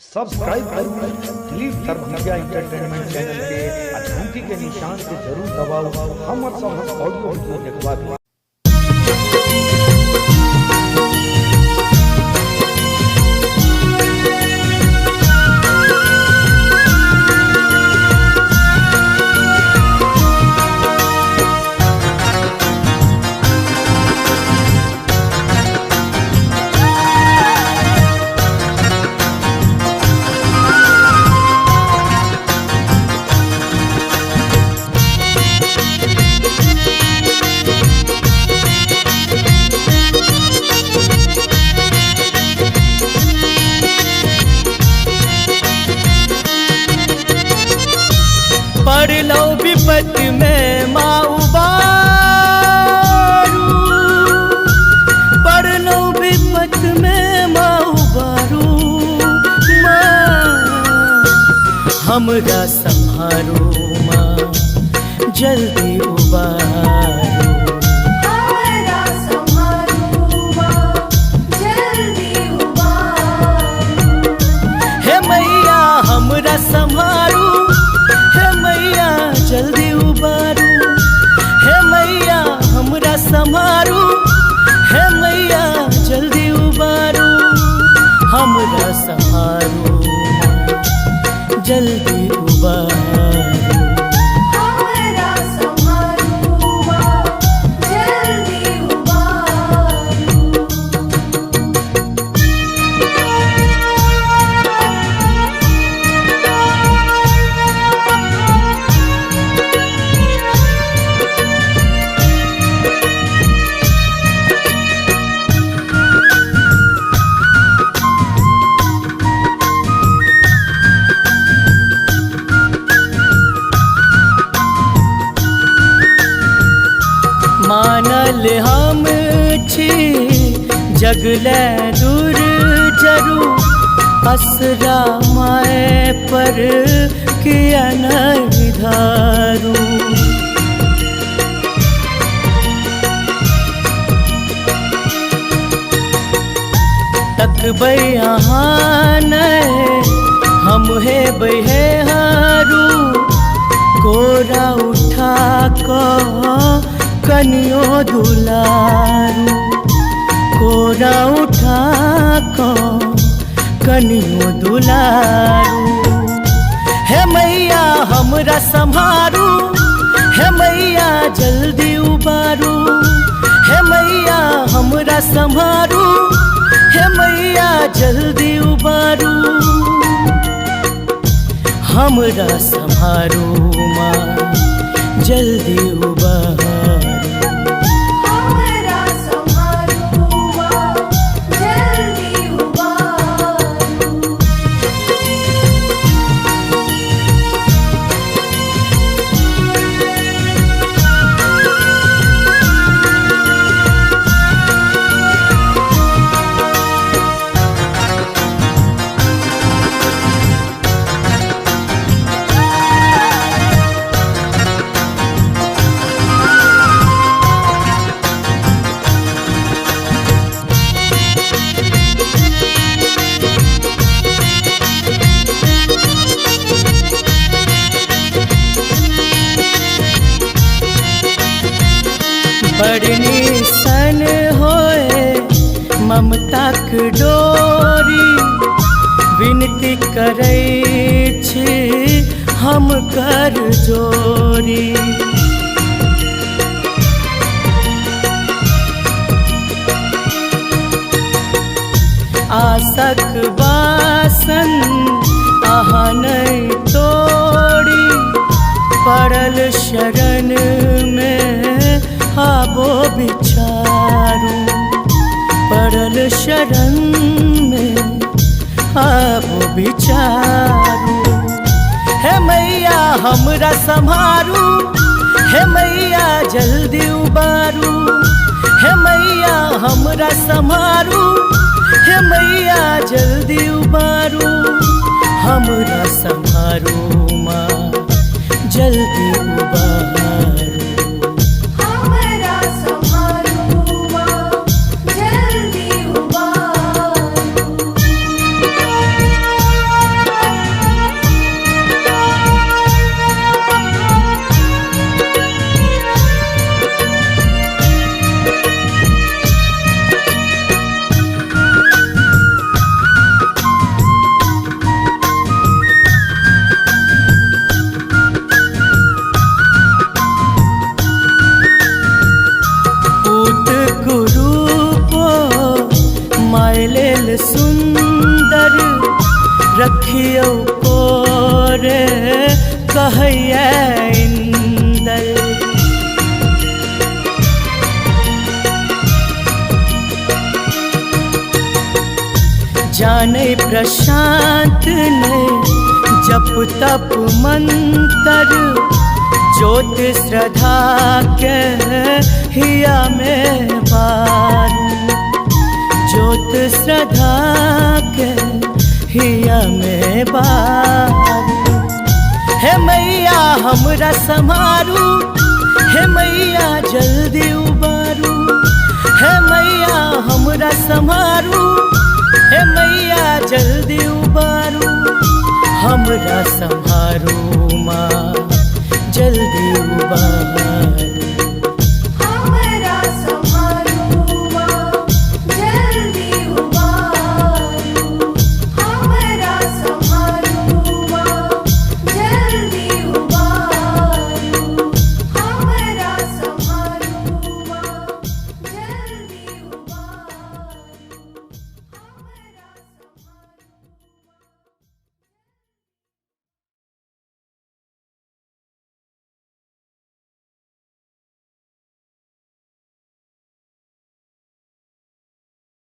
Subscribe करो दिलीप सर्वज्ञा entertainment channel के घंटी के निशान के जरूर दबाओ। हमर सब ऑडियो वीडियो देखवा दो। पड़लो विपत में माँ उबारू, पड़लो विपत में माँ उबारू, माँ हमरा संहारो माँ जल्दी उबारू। हमरा संहारो माँ जल्दी उबारू। हे मैया हमरा संहारू, हे मैया जल्दी उबारू, हे मैया हमरा संहारू, हे मैया जल्दी उबारू, हमरा संहारू जल्दी उबारू। हमरा संहारो माँ जल्दी उबारू। मानल हम छी जगले दूर जरू, असरा माए पर किया नहीं धारू। तकबै यहाँ नहीं हम हे बहे हारू, कोरा उठा को कनियो दुलारू, कोरा उठा को कनियो दुलारू। हे मैया हमरा संहारू, हे मैया जल्दी उबारू, हे मैया हमरा संहारू, हे मैया जल्दी उबारू, हमरा संहारू माँ जल्दी उबारू। हमरा संहारो माँ जल्दी उबारू। बड़नी सन होए ममताक डोरी, विनती करै छी हम कर जोरी। आसक बासन आहा नहीं तोड़ी, पड़ल शरण में आबो बिचारू, पड़ल शरण में आबो बिचारू। हे मैया हमरा संहारू, हे मैया जल्दी उबारू, हे मैया हमरा संहारू, हे मैया जल्दी उबारू, हमरा संहारू माँ जल्दी उबारू। हमरा संहारो माँ जल्दी उबारू। रखियो कोरे कहैया इंदल। जाने प्रशांत ने जप तप मंत्र ज्योत श्रद्धा के हिया में बारू। ज्योत श्रद्धा के हिया में बारू। हे मैया हमरा समारू, हे मैया जल्दी उबारू। हे मैया हमरा समारू, हे मैया जल्दी उबारू। हमरा संभारू माँ।